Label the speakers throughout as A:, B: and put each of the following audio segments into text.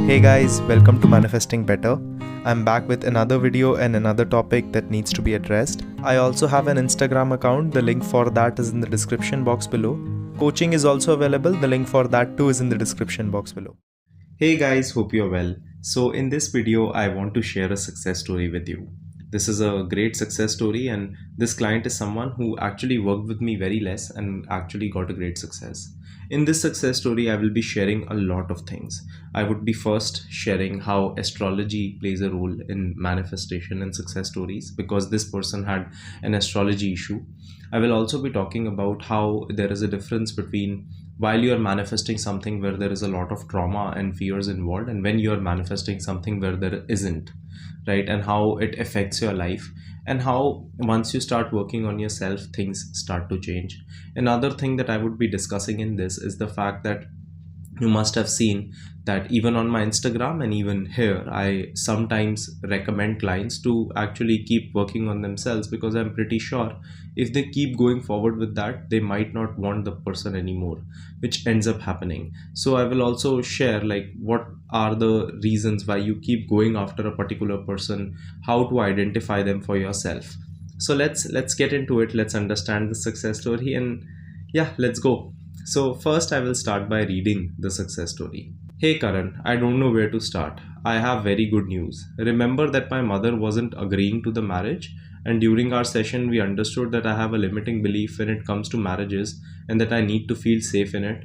A: Hey guys, welcome to Manifesting Better. I'm back with another video and another topic that needs to be addressed. I also have an Instagram account, the link for that is in the description box below. Coaching is also available, the link for that too is in the description box below. Hey guys, hope you're well. So in this video, I want to share a success story with you. This is a great success story, and this client is someone who actually worked with me very less and actually got a great success. In this success story, I will be sharing a lot of things. I would be first sharing how astrology plays a role in manifestation and success stories because this person had an astrology issue. I will also be talking about how there is a difference between while you are manifesting something where there is a lot of trauma and fears involved and when you are manifesting something where there isn't, right? And how it affects your life, and how once you start working on yourself, things start to change. Another thing that I would be discussing in this is the fact that you must have seen that even on my Instagram and even here, I sometimes recommend clients to actually keep working on themselves because I'm pretty sure if they keep going forward with that, they might not want the person anymore, which ends up happening. So I will also share like what are the reasons why you keep going after a particular person, how to identify them for yourself. So let's get into it. Let's understand the success story, and yeah, let's go. So first I will start by reading the success story. Hey Karan, I don't know where to start. I have very good news. Remember that my mother wasn't agreeing to the marriage, and during our session we understood that I have a limiting belief when it comes to marriages and that I need to feel safe in it.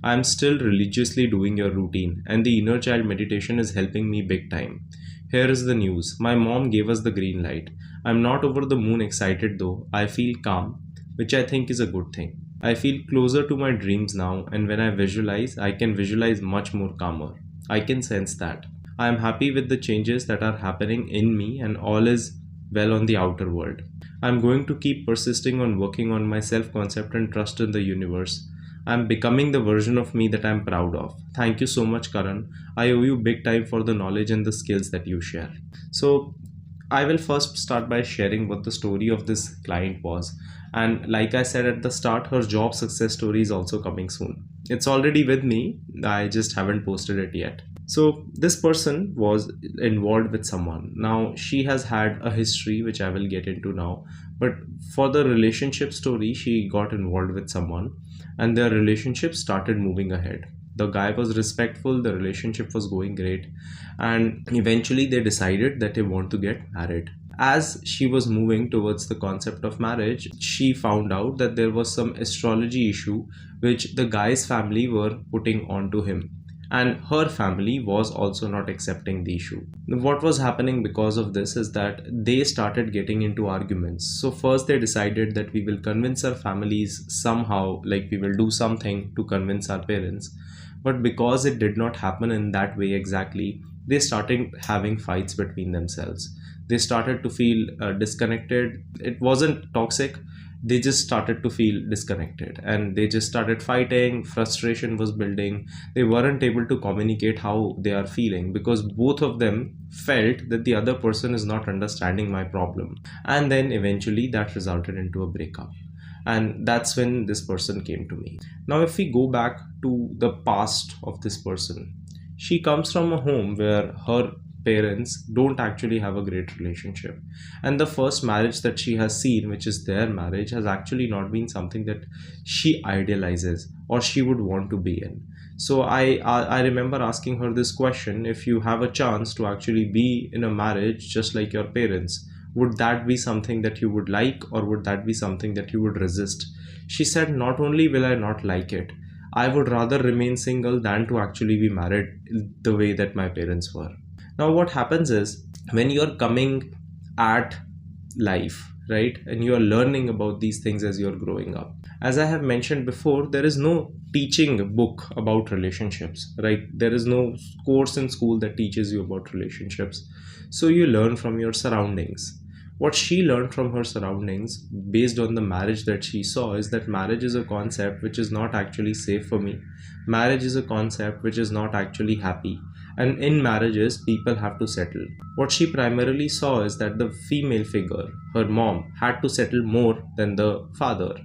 A: I am still religiously doing your routine, and the inner child meditation is helping me big time. Here is the news. My mom gave us the green light. I'm not over the moon excited though. I feel calm, which I think is a good thing. I feel closer to my dreams now, and when I visualize, I can visualize much more calmer. I can sense that. I am happy with the changes that are happening in me, and all is well on the outer world. I am going to keep persisting on working on my self concept and trust in the universe. I am becoming the version of me that I am proud of. Thank you so much, Karan. I owe you big time for the knowledge and the skills that you share. So, I will first start by sharing what the story of this client was. And like I said at the start, her job success story is also coming soon. It's already with me, I just haven't posted it yet. So, this person was involved with someone. Now, she has had a history which I will get into now. But for the relationship story, she got involved with someone and their relationship started moving ahead. The guy was respectful, the relationship was going great, and eventually they decided that they want to get married. As she was moving towards the concept of marriage, she found out that there was some astrology issue which the guy's family were putting onto him, and her family was also not accepting the issue. What was happening because of this is that they started getting into arguments. So first they decided that we will convince our families somehow, like we will do something to convince our parents. But because it did not happen in that way exactly, they started having fights between themselves. They started to feel disconnected. It wasn't toxic, they just started to feel disconnected and they just started fighting. Frustration was building. They weren't able to communicate how they are feeling because both of them felt that the other person is not understanding my problem. And then eventually that resulted into a breakup, and that's when this person came to me. Now if we go back to the past of this person, she comes from a home where her parents don't actually have a great relationship, and the first marriage that she has seen, which is their marriage, has actually not been something that she idealizes or she would want to be in. So I remember asking her this question: if you have a chance to actually be in a marriage just like your parents, would that be something that you would like, or would that be something that you would resist? She said, not only will I not like it, I would rather remain single than to actually be married the way that my parents were. Now what happens is, when you're coming at life, right, and you are learning about these things as you're growing up, as I have mentioned before, there is no teaching book about relationships, right? There is no course in school that teaches you about relationships. So you learn from your surroundings. What she learned from her surroundings based on the marriage that she saw is that marriage is a concept which is not actually safe for me. Marriage is a concept which is not actually happy, and in marriages, people have to settle. What she primarily saw is that the female figure, her mom, had to settle more than the father,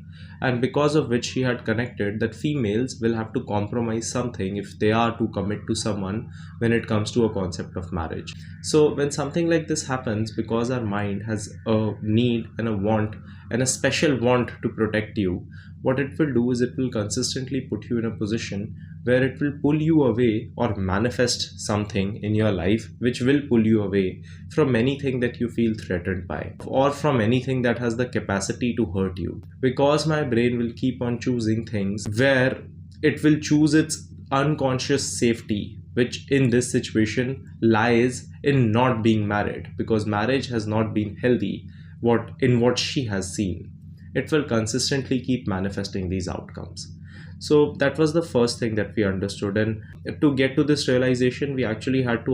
A: and because of which she had connected that females will have to compromise something if they are to commit to someone when it comes to a concept of marriage. So, when something like this happens, because our mind has a need and a want and a special want to protect you, what it will do is it will consistently put you in a position where it will pull you away or manifest something in your life which will pull you away from anything that you feel threatened by or from anything that has the capacity to hurt you. Because my brain will keep on choosing things where it will choose its unconscious safety, which in this situation lies in not being married, because marriage has not been healthy what she has seen. It will consistently keep manifesting these outcomes. So that was the first thing that we understood, and to get to this realization we actually had to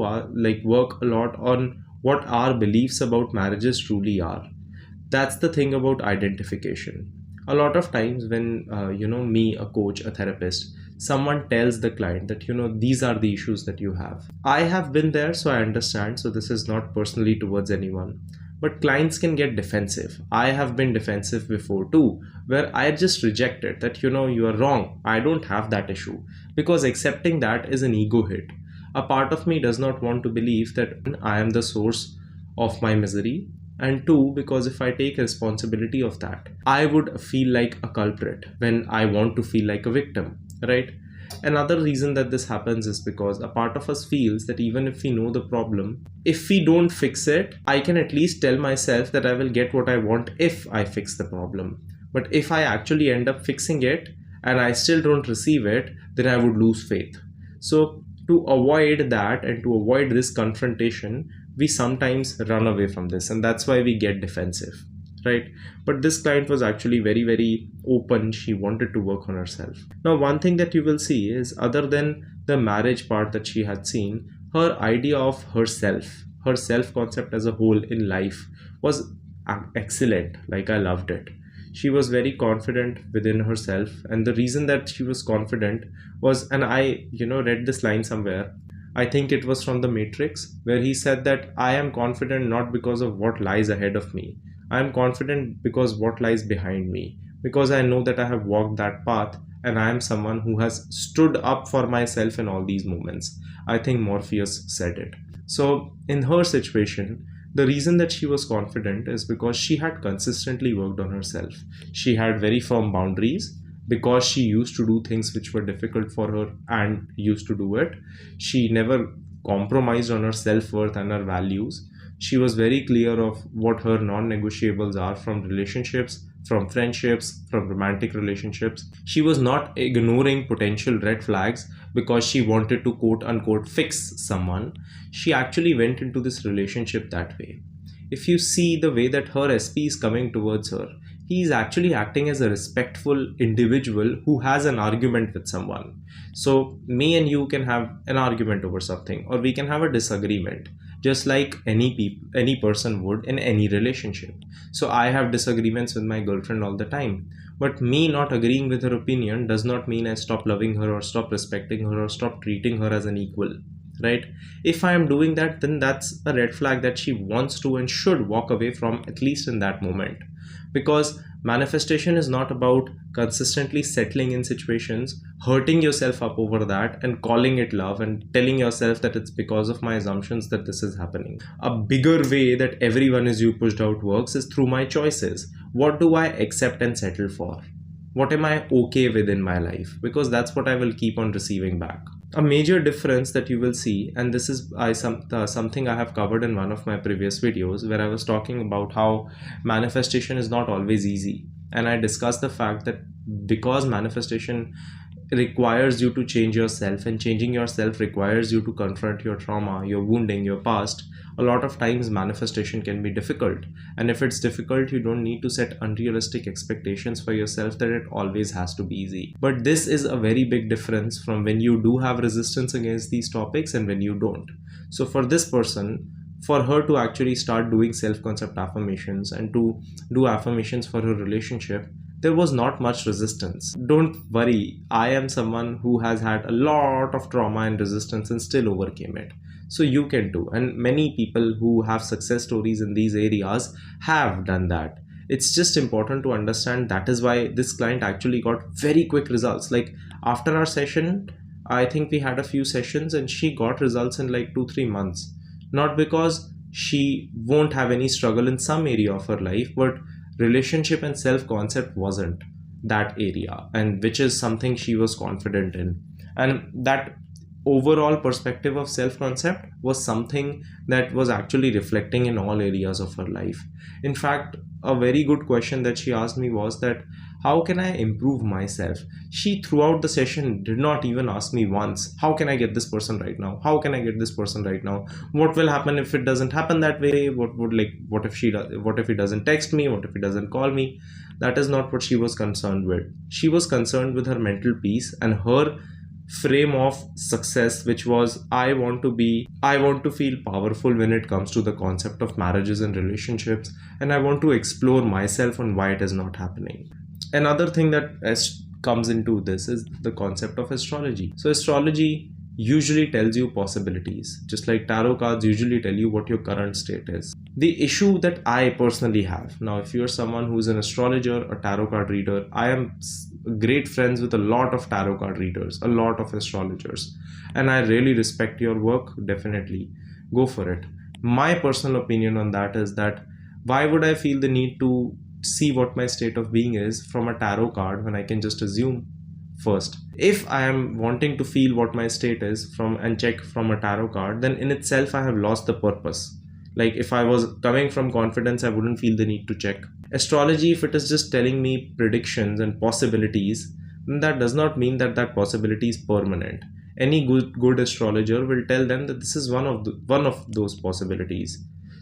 A: work a lot on what our beliefs about marriages truly are. That's the thing about identification. A lot of times when me, a coach, a therapist, someone tells the client that these are the issues that you have, I have been there, so I understand, so this is not personally towards anyone. But clients can get defensive. I have been defensive before too, where I just reject it that you are wrong, I don't have that issue, because accepting that is an ego hit. A part of me does not want to believe that I am the source of my misery, and two, because if I take responsibility of that, I would feel like a culprit when I want to feel like a victim, right? Another reason that this happens is because a part of us feels that even if we know the problem, if we don't fix it, I can at least tell myself that I will get what I want if I fix the problem. But if I actually end up fixing it and I still don't receive it, then I would lose faith. So to avoid that and to avoid this confrontation, we sometimes run away from this, and that's why we get defensive, right? But this client was actually very, very open. She wanted to work on herself. Now, one thing that you will see is, other than the marriage part that she had seen, her idea of herself, her self concept as a whole in life was excellent. Like, I loved it. She was very confident within herself, and the reason that she was confident was, and I read this line somewhere, I think it was from the Matrix, where he said that I am confident not because of what lies ahead of me, I am confident because what lies behind me, because I know that I have walked that path and I am someone who has stood up for myself in all these moments. I think Morpheus said it. So in her situation, the reason that she was confident is because she had consistently worked on herself. She had very firm boundaries, because she used to do things which were difficult for her and used to do it. She never compromised on her self-worth and her values. She was very clear of what her non-negotiables are, from relationships, from friendships, from romantic relationships. She was not ignoring potential red flags because she wanted to quote unquote fix someone. She actually went into this relationship that way. If you see the way that her SP is coming towards her, he is actually acting as a respectful individual who has an argument with someone. So me and you can have an argument over something, or we can have a disagreement, just like any person would in any relationship. So I have disagreements with my girlfriend all the time, but me not agreeing with her opinion does not mean I stop loving her or stop respecting her or stop treating her as an equal, right? If I am doing that, then that's a red flag that she wants to and should walk away from, at least in that moment. Because manifestation is not about consistently settling in situations, hurting yourself up over that and calling it love and telling yourself that it's because of my assumptions that this is happening. A bigger way that everyone is you pushed out works is through my choices. What do I accept and settle for? What am I okay with in my life? Because that's what I will keep on receiving back. A major difference that you will see, and this is something I have covered in one of my previous videos, where I was talking about how manifestation is not always easy, and I discussed the fact that because manifestation requires you to change yourself, and changing yourself requires you to confront your trauma, your wounding, your past, a lot of times manifestation can be difficult. And if it's difficult, you don't need to set unrealistic expectations for yourself that it always has to be easy. But this is a very big difference from when you do have resistance against these topics and when you don't. So for this person, for her to actually start doing self-concept affirmations and to do affirmations for her relationship,
B: there was not much resistance. Don't worry, I am someone who has had a lot of trauma and resistance and still overcame it. So you can too. And many people who have success stories in these areas have done that. It's just important to understand that is why this client actually got very quick results. Like after our session, I think we had a few sessions and she got results in like 2-3 months. Not because she won't have any struggle in some area of her life, but relationship and self concept wasn't that area, and which is something she was confident in. And that overall perspective of self concept was something that was actually reflecting in all areas of her life. In fact, a very good question that she asked me was that how can I improve myself? She throughout the session did not even ask me once, how can I get this person right now? How can I get this person right now? What will happen if it doesn't happen that way? What if what if he doesn't text me? What if he doesn't call me? That is not what she was concerned with. She was concerned with her mental peace and her frame of success, which was I want to feel powerful when it comes to the concept of marriages and relationships, and I want to explore myself on why it is not happening. Another thing that comes into this is the concept of astrology. So astrology usually tells you possibilities, just like tarot cards usually tell you what your current state is. The issue that I personally have now, if you're someone who's an astrologer, a tarot card reader, I am great friends with a lot of tarot card readers, a lot of astrologers, and I really respect your work. Definitely go for it. My personal opinion on that is that why would I feel the need to see what my state of being is from a tarot card when I can just assume first? If I am wanting to feel what my state is from and check from a tarot card, then in itself I have lost the purpose. Like if I was coming from confidence, I wouldn't feel the need to check. Astrology, if it is just telling me predictions and possibilities, then that does not mean that that possibility is permanent. Any good astrologer will tell them that this is one of those possibilities.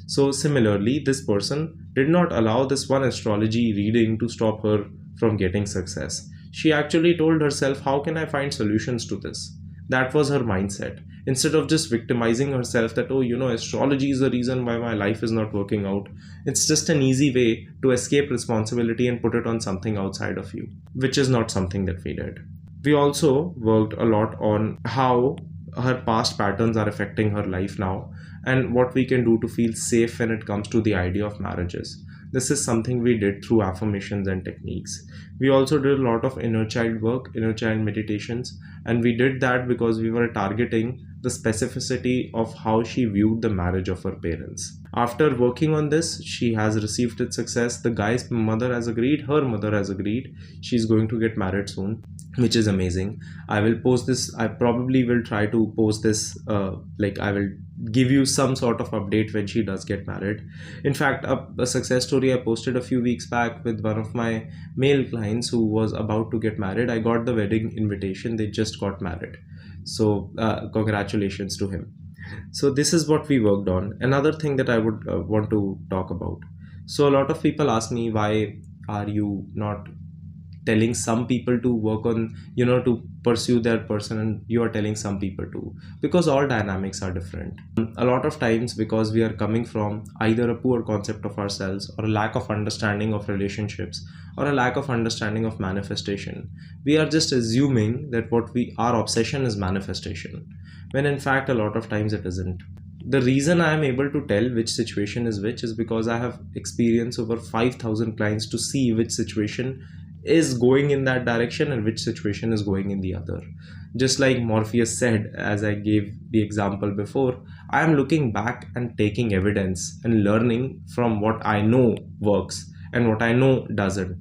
B: So similarly, this person did not allow this one astrology reading to stop her from getting success. She actually told herself, how can I find solutions to this? That was her mindset. Instead of just victimizing herself that, oh, astrology is the reason why my life is not working out. It's just an easy way to escape responsibility and put it on something outside of you, which is not something that we did. We also worked a lot on how her past patterns are affecting her life now and what we can do to feel safe when it comes to the idea of marriages. This is something we did through affirmations and techniques. We also did a lot of inner child work, inner child meditations, and we did that because we were targeting the specificity of how she viewed the marriage of her parents. After working on this, she has received its success. The guy's mother has agreed, her mother has agreed. She's going to get married soon, which is amazing. I will post this. I probably will try to post this, I will give you some sort of update when she does get married. In fact, a success story I posted a few weeks back with one of my male clients who was about to get married. I got the wedding invitation. They just got married. So congratulations to him. So this is what we worked on. Another thing that I would want to talk about. So a lot of people ask me, why are you not telling some people to work on, to pursue their person, and you are telling some people to? Because all dynamics are different. A lot of times, because we are coming from either a poor concept of ourselves or a lack of understanding of relationships or a lack of understanding of manifestation, we are just assuming that our obsession is manifestation, when in fact a lot of times it isn't. The reason I am able to tell which situation is which is because I have experienced over 5,000 clients to see which situation is going in that direction and which situation is going in the other. Just like Morpheus said, as I gave the example before, I am looking back and taking evidence and learning from what I know works and what I know doesn't.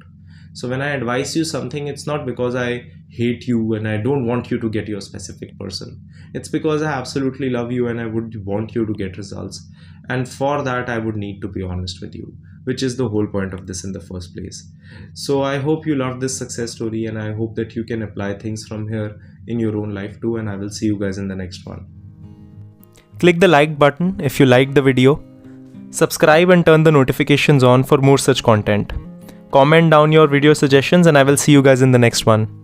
B: So when I advise you something, it's not because I hate you and I don't want you to get your specific person. It's because I absolutely love you and I would want you to get results. And for that, I would need to be honest with you, which is the whole point of this in the first place. So I hope you loved this success story, and I hope that you can apply things from here in your own life too, and I will see you guys in the next one.
A: Click the like button if you liked the video. Subscribe and turn the notifications on for more such content. Comment down your video suggestions and I will see you guys in the next one.